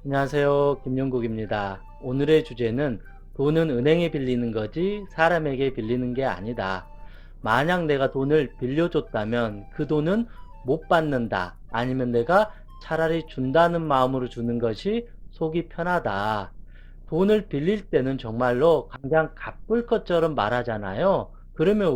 안녕하세요. 김용국입니다. 오늘의 주제는 돈은 은행에 빌리는 거지 사람에게 빌리는 게 아니다. 만약 내가 돈을 빌려줬다면 그 돈은 못 받는다. 아니면 내가 차라리 준다는 마음으로 주는 것이 속이 편하다. 돈을 빌릴 때는 정말로 당장 갚을 것처럼 말하잖아요. 그러면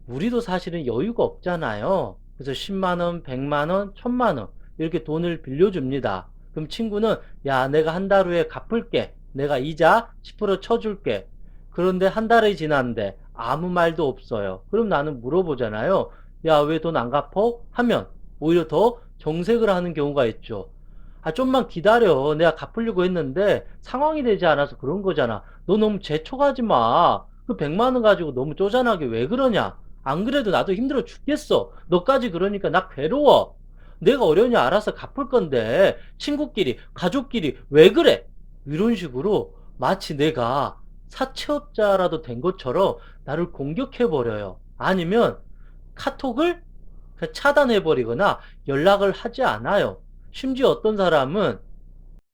우리도 사실은 여유가 없잖아요. 그래서 10만 원, 100만 원, 1000만 원 이렇게 돈을 빌려줍니다. 그럼 친구는 야, 내가 한 달 후에 갚을게. 내가 이자 10% 쳐줄게. 그런데 한 달이 지났는데 아무 말도 없어요. 그럼 나는 물어보잖아요. 야, 왜 돈 안 갚어? 하면 오히려 더 정색을 하는 경우가 있죠. 아, 좀만 기다려. 내가 갚으려고 했는데 상황이 되지 않아서 그런 거잖아. 너 너무 재촉하지 마. 그 100만 원 가지고 너무 쪼잔하게 왜 그러냐? 안 그래도 나도 힘들어 죽겠어. 너까지 그러니까 나 괴로워. 내가 어려우냐 알아서 갚을 건데 친구끼리 가족끼리 왜 그래? 이런 식으로 마치 내가 사채업자라도 된 것처럼 나를 공격해 버려요. 아니면 카톡을 그냥 차단해 버리거나 연락을 하지 않아요. 심지어 어떤 사람은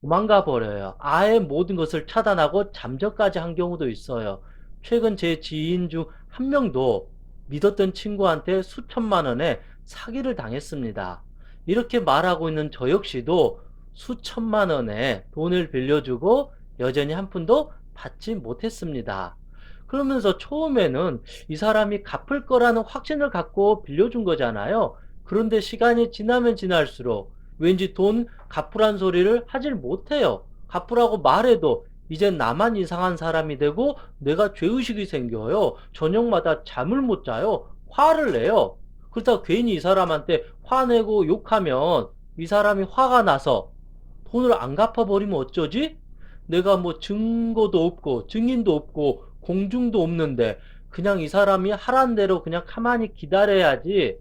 도망가 버려요. 아예 모든 것을 차단하고 잠적까지 한 경우도 있어요. 최근 제 지인 중 한 명도 믿었던 친구한테 수천만 원의 사기를 당했습니다. 이렇게 말하고 있는 저 역시도 수천만 원의 돈을 빌려주고 여전히 한 푼도 받지 못했습니다. 그러면서 처음에는 이 사람이 갚을 거라는 확신을 갖고 빌려준 거잖아요. 그런데 시간이 지나면 지날수록 왠지 돈 갚으란 소리를 하질 못해요. 갚으라고 말해도 이젠 나만 이상한 사람이 되고 내가 죄의식이 생겨요. 저녁마다 잠을 못 자요. 화를 내요. 그렇다고 괜히 이 사람한테 화내고 욕하면 이 사람이 화가 나서 돈을 안 갚아버리면 어쩌지? 내가 뭐 증거도 없고 증인도 없고 공중도 없는데 그냥 이 사람이 하란 대로 그냥 가만히 기다려야지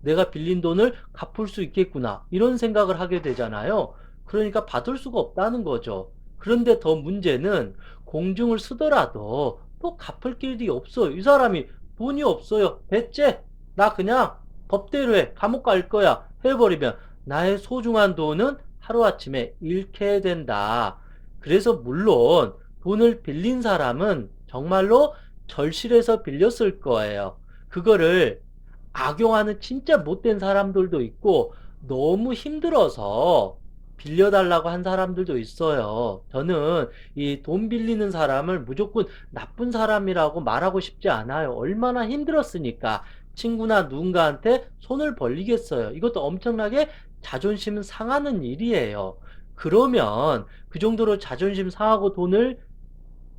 내가 빌린 돈을 갚을 수 있겠구나. 이런 생각을 하게 되잖아요. 그러니까 받을 수가 없다는 거죠. 그런데 더 문제는 공중을 쓰더라도 또 갚을 길이 없어요. 이 사람이 돈이 없어요. 배째? 나 그냥 법대로 해. 감옥 갈 거야. 해버리면 나의 소중한 돈은 하루아침에 잃게 된다. 그래서 물론 돈을 빌린 사람은 정말로 절실해서 빌렸을 거예요. 그거를 악용하는 진짜 못된 사람들도 있고 너무 힘들어서 빌려달라고 한 사람들도 있어요. 저는 이 돈 빌리는 사람을 무조건 나쁜 사람이라고 말하고 싶지 않아요. 얼마나 힘들었으니까 친구나 누군가한테 손을 벌리겠어요. 이것도 엄청나게 자존심 상하는 일이에요. 그러면 그 정도로 자존심 상하고 돈을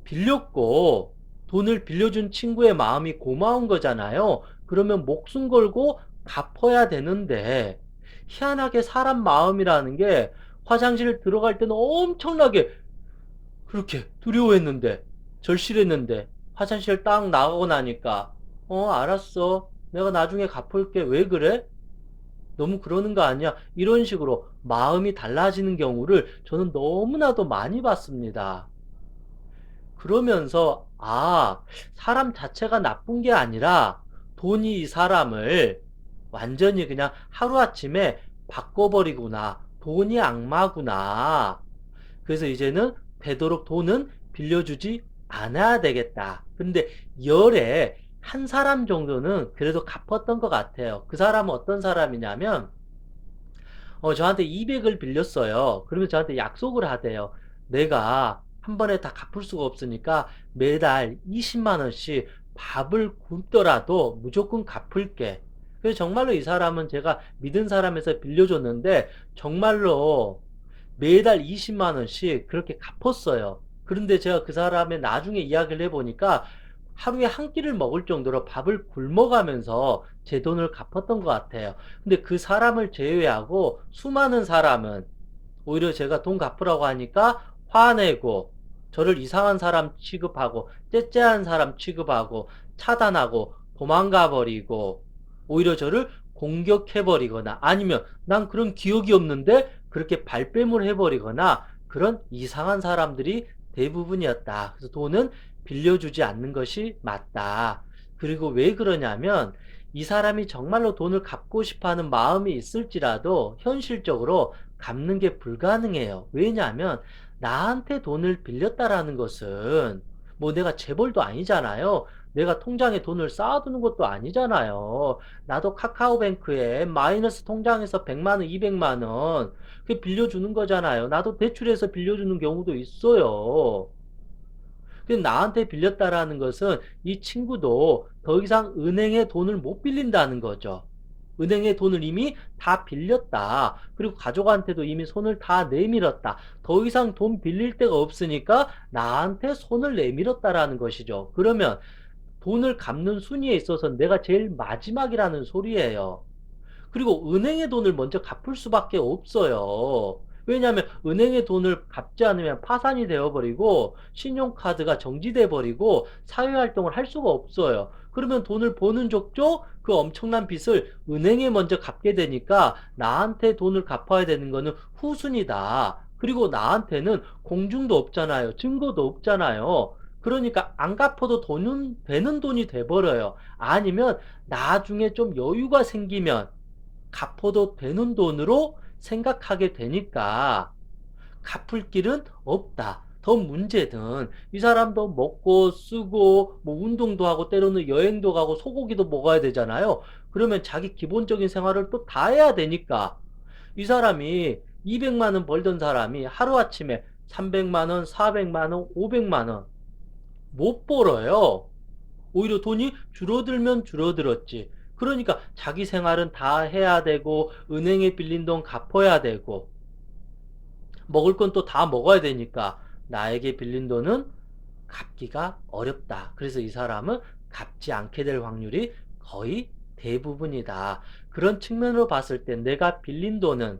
빌렸고 돈을 빌려준 친구의 마음이 고마운 거잖아요. 그러면 목숨 걸고 갚아야 되는데 희한하게 사람 마음이라는 게 화장실 들어갈 때는 엄청나게 그렇게 두려워했는데 절실했는데 화장실 딱 나가고 나니까 알았어. 내가 나중에 갚을게. 왜 그래? 너무 그러는 거 아니야? 이런 식으로 마음이 달라지는 경우를 저는 너무나도 많이 봤습니다. 그러면서 사람 자체가 나쁜 게 아니라 돈이 이 사람을 완전히 그냥 하루아침에 바꿔버리구나. 돈이 악마구나. 그래서 이제는 되도록 돈은 빌려주지 않아야 되겠다. 근데 열에 한 사람 정도는 그래도 갚았던 것 같아요. 그 사람은 어떤 사람이냐면 저한테 200을 빌렸어요. 그러면 저한테 약속을 하대요. 내가 한 번에 다 갚을 수가 없으니까 매달 20만 원씩 밥을 굶더라도 무조건 갚을게. 그래서 정말로 이 사람은 제가 믿은 사람에서 빌려줬는데 정말로 매달 20만 원씩 그렇게 갚았어요. 그런데 제가 그 사람의 나중에 이야기를 해보니까 하루에 한 끼를 먹을 정도로 밥을 굶어가면서 제 돈을 갚았던 것 같아요. 근데 그 사람을 제외하고 수많은 사람은 오히려 제가 돈 갚으라고 하니까 화내고 저를 이상한 사람 취급하고 째째한 사람 취급하고 차단하고 도망가 버리고 오히려 저를 공격해 버리거나 아니면 난 그런 기억이 없는데 그렇게 발뺌을 해 버리거나 그런 이상한 사람들이 대부분이었다. 그래서 돈은 빌려주지 않는 것이 맞다. 그리고 왜 그러냐면 이 사람이 정말로 돈을 갚고 싶어 하는 마음이 있을지라도 현실적으로 갚는 게 불가능해요. 왜냐하면 나한테 돈을 빌렸다라는 것은 뭐 내가 재벌도 아니잖아요. 내가 통장에 돈을 쌓아두는 것도 아니잖아요. 나도 카카오뱅크에 마이너스 통장에서 100만 원, 200만 원 그 빌려주는 거잖아요. 나도 대출해서 빌려주는 경우도 있어요. 근데 나한테 빌렸다라는 것은 이 친구도 더 이상 은행에 돈을 못 빌린다는 거죠. 은행에 돈을 이미 다 빌렸다. 그리고 가족한테도 이미 손을 다 내밀었다. 더 이상 돈 빌릴 데가 없으니까 나한테 손을 내밀었다라는 것이죠. 그러면 돈을 갚는 순위에 있어서 내가 제일 마지막이라는 소리예요. 그리고 은행의 돈을 먼저 갚을 수밖에 없어요. 왜냐하면 은행의 돈을 갚지 않으면 파산이 되어버리고 신용카드가 정지돼 버리고 사회활동을 할 수가 없어요. 그러면 돈을 버는 족족 그 엄청난 빚을 은행에 먼저 갚게 되니까 나한테 돈을 갚아야 되는 거는 후순위다. 그리고 나한테는 공중도 없잖아요. 증거도 없잖아요. 그러니까 안 갚아도 돈은 되는 돈이 돼버려요. 아니면 나중에 좀 여유가 생기면 갚아도 되는 돈으로 생각하게 되니까 갚을 길은 없다. 더 문제는 이 사람도 먹고 쓰고 뭐 운동도 하고 때로는 여행도 가고 소고기도 먹어야 되잖아요. 그러면 자기 기본적인 생활을 또 다 해야 되니까 이 사람이 200만 원 벌던 사람이 하루아침에 300만 원, 400만 원, 500만 원 못 벌어요. 오히려 돈이 줄어들면 줄어들었지. 그러니까 자기 생활은 다 해야 되고 은행에 빌린 돈 갚아야 되고 먹을 건 또 다 먹어야 되니까 나에게 빌린 돈은 갚기가 어렵다. 그래서 이 사람은 갚지 않게 될 확률이 거의 대부분이다. 그런 측면으로 봤을 때 내가 빌린 돈은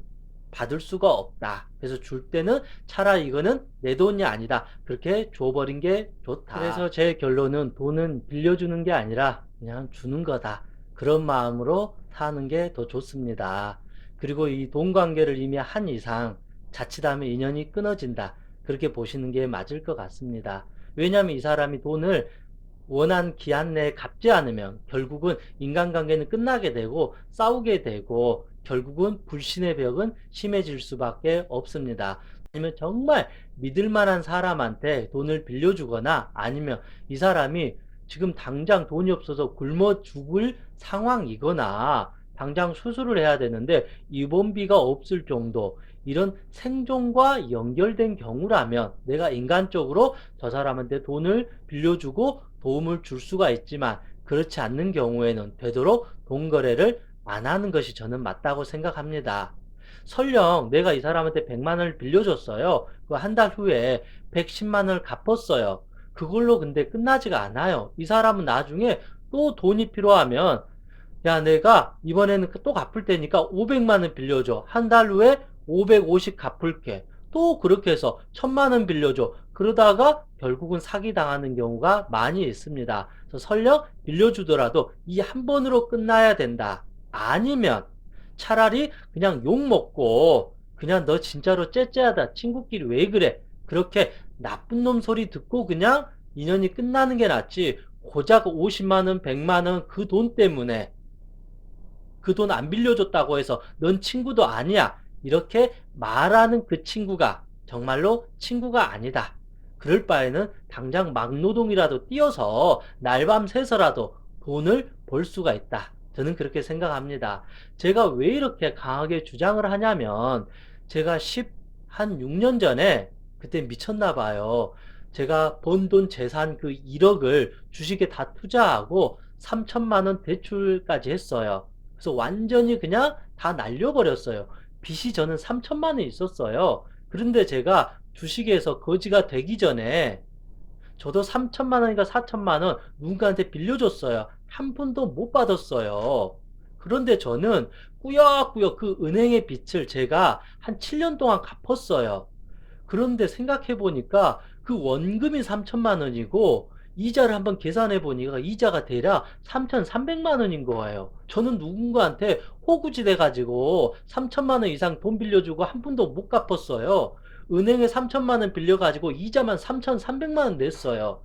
받을 수가 없다. 그래서 줄 때는 차라리 이거는 내 돈이 아니다. 그렇게 줘버린 게 좋다. 그래서 제 결론은 돈은 빌려주는 게 아니라 그냥 주는 거다. 그런 마음으로 사는 게 더 좋습니다. 그리고 이 돈 관계를 이미 한 이상 자칫하면 인연이 끊어진다. 그렇게 보시는 게 맞을 것 같습니다. 왜냐하면 이 사람이 돈을 원한 기한 내에 갚지 않으면 결국은 인간관계는 끝나게 되고 싸우게 되고 결국은 불신의 벽은 심해질 수밖에 없습니다. 아니면 정말 믿을 만한 사람한테 돈을 빌려주거나 아니면 이 사람이 지금 당장 돈이 없어서 굶어 죽을 상황이거나 당장 수술을 해야 되는데 입원비가 없을 정도 이런 생존과 연결된 경우라면 내가 인간적으로 저 사람한테 돈을 빌려주고 도움을 줄 수가 있지만 그렇지 않는 경우에는 되도록 돈 거래를 안 하는 것이 저는 맞다고 생각합니다. 설령 내가 이 사람한테 100만 원을 빌려줬어요. 그 한 달 후에 110만 원을 갚았어요. 그걸로 근데 끝나지가 않아요. 이 사람은 나중에 또 돈이 필요하면 야, 내가 이번에는 또 갚을 테니까 500만 원 빌려줘. 한 달 후에 550 갚을게. 또 그렇게 해서 1000만 원 빌려줘. 그러다가 결국은 사기당하는 경우가 많이 있습니다. 그래서 설령 빌려주더라도 이 한 번으로 끝나야 된다. 아니면 차라리 그냥 욕먹고 그냥 너 진짜로 째째하다. 친구끼리 왜 그래? 그렇게 나쁜 놈 소리 듣고 그냥 인연이 끝나는 게 낫지. 고작 50만 원, 100만 원 그 돈 때문에 그 돈 안 빌려줬다고 해서 넌 친구도 아니야. 이렇게 말하는 그 친구가 정말로 친구가 아니다. 그럴 바에는 당장 막노동이라도 뛰어서 날밤 새서라도 돈을 벌 수가 있다. 저는 그렇게 생각합니다. 제가 왜 이렇게 강하게 주장을 하냐면 제가 한 6년 전에 그때 미쳤나 봐요. 제가 번 돈 재산 그 1억을 주식에 다 투자하고 3천만 원 대출까지 했어요. 그래서 완전히 그냥 다 날려버렸어요. 빚이 저는 3천만 원 있었어요. 그런데 제가 주식에서 거지가 되기 전에 저도 3천만 원인가 4천만 원 누군가한테 빌려줬어요. 한 푼도 못 받았어요. 그런데 저는 꾸역꾸역 그 은행의 빚을 제가 한 7년 동안 갚았어요. 그런데 생각해 보니까 그 원금이 3천만 원이고 이자를 한번 계산해 보니까 이자가 대략 3,300만 원인 거예요. 저는 누군가한테 호구지대 가지고 3천만 원 이상 돈 빌려주고 한 푼도 못 갚았어요. 은행에 3천만 원 빌려가지고 이자만 3,300만 원 냈어요.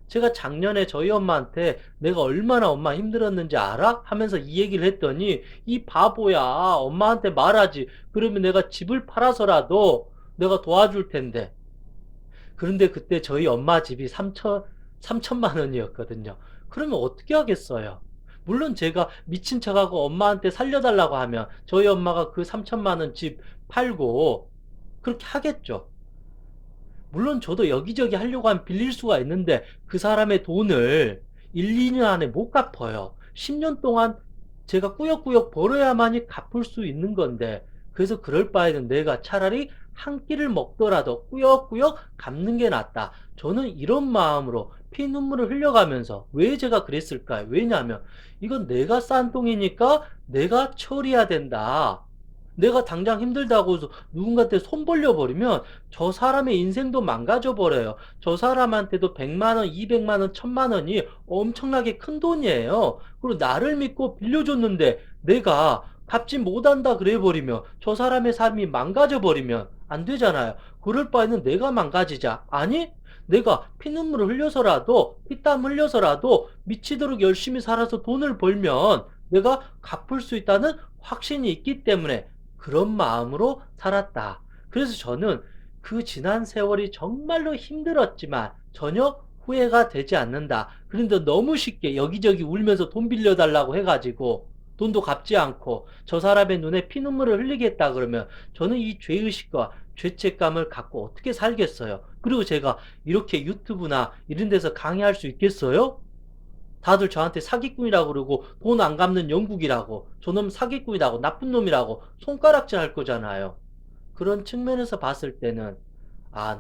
제가 작년에 저희 엄마한테 내가 얼마나 엄마 힘들었는지 알아? 하면서 이 얘기를 했더니 이 바보야 엄마한테 말하지. 그러면 내가 집을 팔아서라도 내가 도와줄 텐데. 그런데 그때 저희 엄마 집이 3천만 원이었거든요. 그러면 어떻게 하겠어요? 물론 제가 미친 척하고 엄마한테 살려달라고 하면 저희 엄마가 그 3천만 원 집 팔고 그렇게 하겠죠. 물론 저도 여기저기 하려고 하면 빌릴 수가 있는데 그 사람의 돈을 1, 2년 안에 못 갚아요. 10년 동안 제가 꾸역꾸역 벌어야만이 갚을 수 있는 건데 그래서 그럴 바에는 내가 차라리 한 끼를 먹더라도 꾸역꾸역 갚는 게 낫다. 저는 이런 마음으로 피눈물을 흘려가면서 왜 제가 그랬을까요? 왜냐하면 이건 내가 싼 돈이니까 내가 처리해야 된다. 내가 당장 힘들다고 해서 누군가한테 손 벌려버리면 저 사람의 인생도 망가져 버려요. 저 사람한테도 100만 원, 200만 원, 1000만 원이 엄청나게 큰 돈이에요. 그리고 나를 믿고 빌려줬는데 내가 갚지 못한다 그래 버리면 저 사람의 삶이 망가져 버리면 안 되잖아요. 그럴 바에는 내가 망가지자. 아니, 내가 피눈물을 흘려서라도 피땀 흘려서라도 미치도록 열심히 살아서 돈을 벌면 내가 갚을 수 있다는 확신이 있기 때문에 그런 마음으로 살았다. 그래서 저는 그 지난 세월이 정말로 힘들었지만 전혀 후회가 되지 않는다. 그런데 너무 쉽게 여기저기 울면서 돈 빌려달라고 해가지고 돈도 갚지 않고 저 사람의 눈에 피눈물을 흘리겠다 그러면 저는 이 죄의식과 죄책감을 갖고 어떻게 살겠어요? 그리고 제가 이렇게 유튜브나 이런 데서 강의할 수 있겠어요? 다들 저한테 사기꾼이라고 그러고 돈 안 갚는 영국이라고 저놈 사기꾼이라고 나쁜 놈이라고 손가락질 할 거잖아요. 그런 측면에서 봤을 때는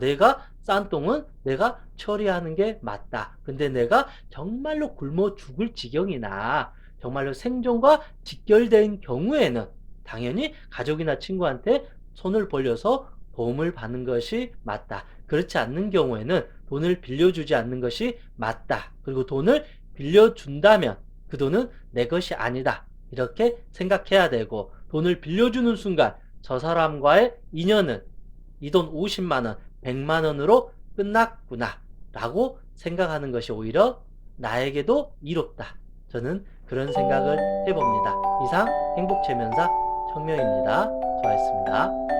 내가 싼 똥은 내가 처리하는 게 맞다. 근데 내가 정말로 굶어 죽을 지경이나 정말로 생존과 직결된 경우에는 당연히 가족이나 친구한테 손을 벌려서 도움을 받는 것이 맞다. 그렇지 않는 경우에는 돈을 빌려주지 않는 것이 맞다. 그리고 돈을 빌려준다면 그 돈은 내 것이 아니다. 이렇게 생각해야 되고 돈을 빌려주는 순간 저 사람과의 인연은 이 돈 50만 원, 100만 원으로 끝났구나 라고 생각하는 것이 오히려 나에게도 이롭다. 저는 그런 생각을 해봅니다. 이상 행복체면사 청명입니다. 수고하셨습니다.